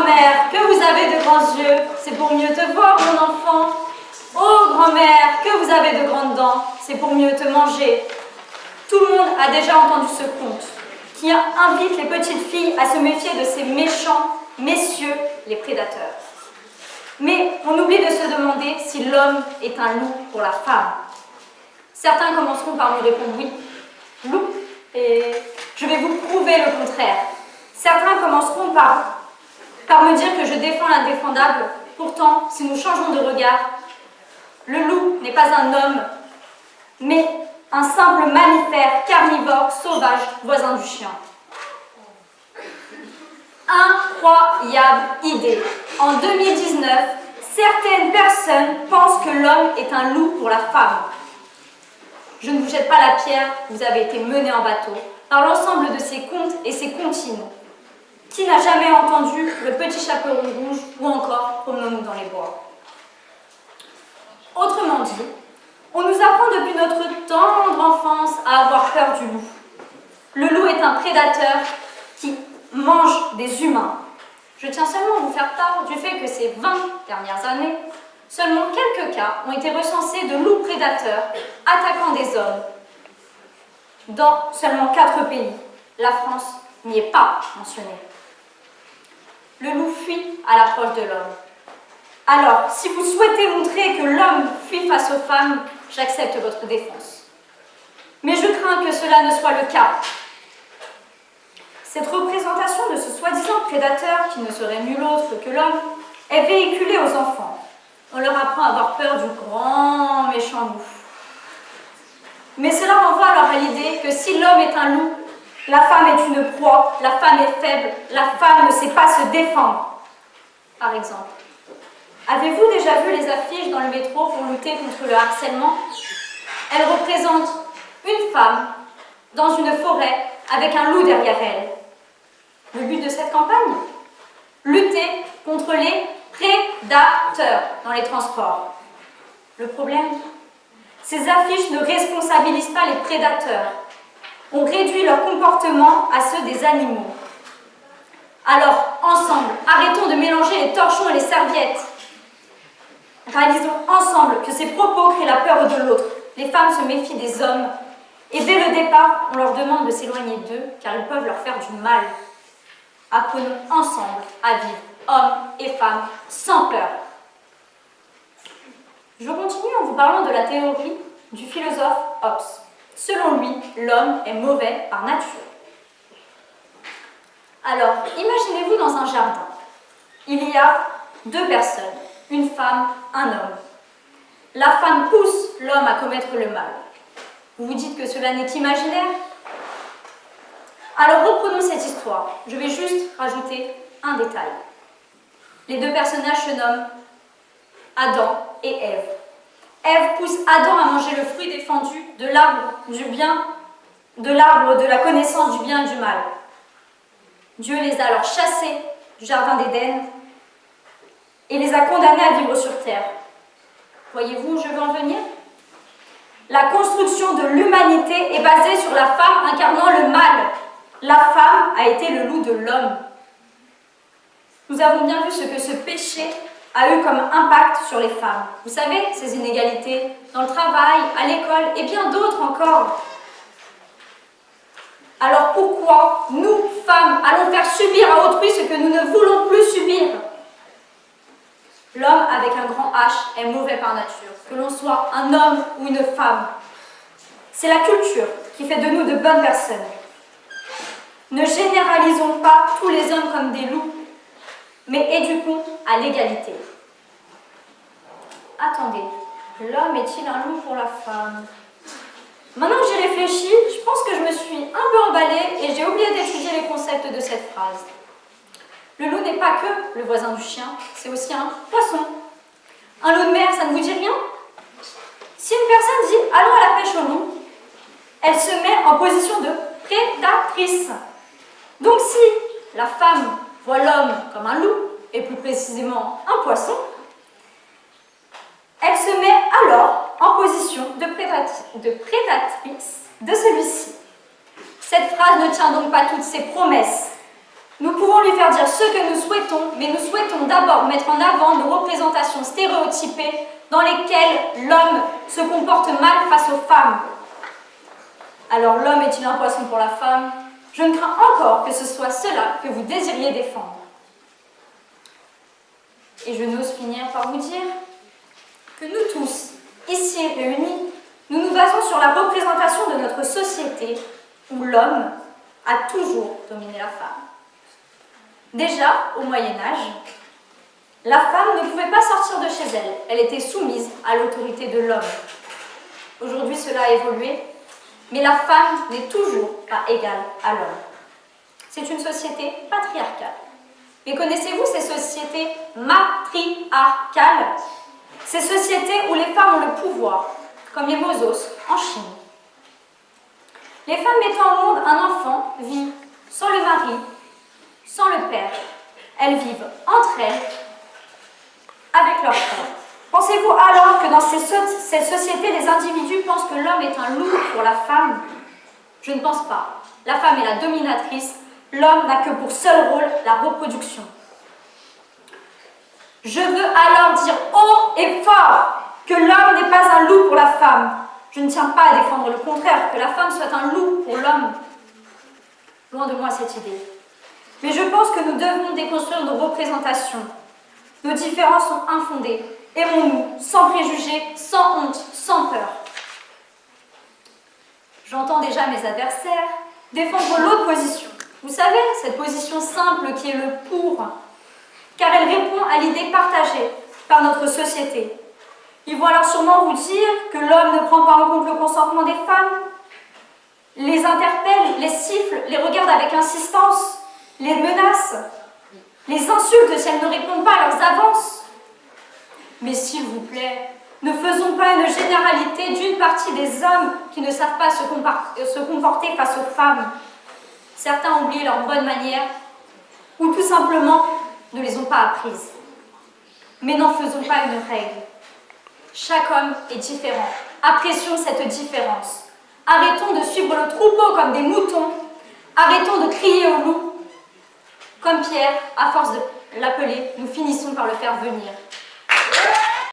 grand-mère, que vous avez de grands yeux, c'est pour mieux te voir, mon enfant. Oh, grand-mère, que vous avez de grandes dents, c'est pour mieux te manger. Tout le monde a déjà entendu ce conte, qui invite les petites filles à se méfier de ces méchants messieurs, les prédateurs. Mais on oublie de se demander si l'homme est un loup pour la femme. Certains commenceront par nous répondre oui, loup, et je vais vous prouver le contraire. Certains commenceront par me dire que je défends l'indéfendable. Pourtant, si nous changeons de regard, le loup n'est pas un homme, mais un simple mammifère carnivore sauvage voisin du chien. Incroyable idée. En 2019, certaines personnes pensent que l'homme est un loup pour la femme. Je ne vous jette pas la pierre, vous avez été menés en bateau par l'ensemble de ces contes et ces comptines. Qui n'a jamais entendu le petit chaperon rouge ou encore promenons-nous dans les bois? Autrement dit, on nous apprend depuis notre tendre enfance à avoir peur du loup. Le loup est un prédateur qui mange des humains. Je tiens seulement à vous faire part du fait que ces 20 dernières années, seulement quelques cas ont été recensés de loups prédateurs attaquant des hommes dans seulement 4 pays. La France n'y est pas mentionnée. Le loup fuit à l'approche de l'homme. Alors, si vous souhaitez montrer que l'homme fuit face aux femmes, j'accepte votre défense. Mais je crains que cela ne soit le cas. Cette représentation de ce soi-disant prédateur, qui ne serait nul autre que l'homme, est véhiculée aux enfants. On leur apprend à avoir peur du grand méchant loup. Mais cela renvoie alors à l'idée que si l'homme est un loup, la femme est une proie, la femme est faible, la femme ne sait pas se défendre. Par exemple, avez-vous déjà vu les affiches dans le métro pour lutter contre le harcèlement? Elles représentent une femme dans une forêt avec un loup derrière elle. Le but de cette campagne? Lutter contre les prédateurs dans les transports. Le problème? Ces affiches ne responsabilisent pas les prédateurs. On réduit leur comportement à ceux des animaux. Alors, ensemble, arrêtons de mélanger les torchons et les serviettes. Réalisons ensemble que ces propos créent la peur de l'autre. Les femmes se méfient des hommes. Et dès le départ, on leur demande de s'éloigner d'eux, car ils peuvent leur faire du mal. Apprenons ensemble à vivre, hommes et femmes, sans peur. Je continue en vous parlant de la théorie du philosophe Hobbes. Selon lui, l'homme est mauvais par nature. Alors, imaginez-vous dans un jardin. Il y a 2 personnes, une femme, un homme. La femme pousse l'homme à commettre le mal. Vous vous dites que cela n'est qu'imaginaire? Alors reprenons cette histoire. Je vais juste rajouter un détail. Les 2 personnages se nomment Adam et Ève. Ève pousse Adam à manger le fruit défendu de l'arbre du bien, de l'arbre de la connaissance du bien et du mal. Dieu les a alors chassés du jardin d'Éden et les a condamnés à vivre sur terre. Voyez-vous où je veux en venir? La construction de l'humanité est basée sur la femme incarnant le mal. La femme a été le loup de l'homme. Nous avons bien vu ce que ce péché a eu comme impact sur les femmes. Vous savez, ces inégalités dans le travail, à l'école et bien d'autres encore. Alors pourquoi, nous, femmes, allons faire subir à autrui ce que nous ne voulons plus subir? L'homme avec un grand H est mauvais par nature, que l'on soit un homme ou une femme. C'est la culture qui fait de nous de bonnes personnes. Ne généralisons pas tous les hommes comme des loups, mais éduquons à l'égalité. Attendez, l'homme est-il un loup pour la femme? Maintenant que j'y réfléchis, je pense que je me suis un peu emballée et j'ai oublié d'étudier les concepts de cette phrase. Le loup n'est pas que le voisin du chien, c'est aussi un poisson. Un loup de mer, ça ne vous dit rien? Si une personne dit « allons à la pêche au loup », elle se met en position de prédatrice. Donc si la femme voit l'homme comme un loup, et plus précisément un poisson, elle se met alors en position de prédatrice de celui-ci. Cette phrase ne tient donc pas toutes ses promesses. Nous pouvons lui faire dire ce que nous souhaitons, mais nous souhaitons d'abord mettre en avant nos représentations stéréotypées dans lesquelles l'homme se comporte mal face aux femmes. Alors l'homme est-il un poisson pour la femme? Je ne crains encore que ce soit cela que vous désiriez défendre. Et je n'ose finir par vous dire que nous tous, ici réunis, nous nous basons sur la représentation de notre société où l'homme a toujours dominé la femme. Déjà, au Moyen-Âge, la femme ne pouvait pas sortir de chez elle. Elle était soumise à l'autorité de l'homme. Aujourd'hui, cela a évolué, mais la femme n'est toujours pas égale à l'homme. C'est une société patriarcale. Mais connaissez-vous ces sociétés matriarcales? Ces sociétés où les femmes ont le pouvoir, comme les Mozos en Chine. Les femmes mettant au monde un enfant vivent sans le mari, sans le père. Elles vivent entre elles, avec leur corps. Pensez-vous alors que dans ces sociétés, les individus pensent que l'homme est un loup pour la femme? Je ne pense pas. La femme est la dominatrice, l'homme n'a que pour seul rôle la reproduction. Je veux alors dire haut et fort que l'homme n'est pas un loup pour la femme. Je ne tiens pas à défendre le contraire, que la femme soit un loup pour l'homme. Loin de moi cette idée. Mais je pense que nous devons déconstruire nos représentations. Nos différences sont infondées. Aimons-nous, sans préjugés, sans honte, sans peur. J'entends déjà mes adversaires défendre l'autre position. Vous savez, cette position simple qui est le pour, car elle répond à l'idée partagée par notre société. Ils vont alors sûrement vous dire que l'homme ne prend pas en compte le consentement des femmes, les interpelle, les siffle, les regarde avec insistance, les menace, les insulte si elles ne répondent pas à leurs avances. Mais s'il vous plaît, ne faisons pas une généralité d'une partie des hommes qui ne savent pas se comporter face aux femmes. Certains ont oublié leurs bonnes manières ou tout simplement ne les ont pas apprises. Mais n'en faisons pas une règle. Chaque homme est différent. Apprécions cette différence. Arrêtons de suivre le troupeau comme des moutons. Arrêtons de crier au loup. Comme Pierre, à force de l'appeler, nous finissons par le faire venir.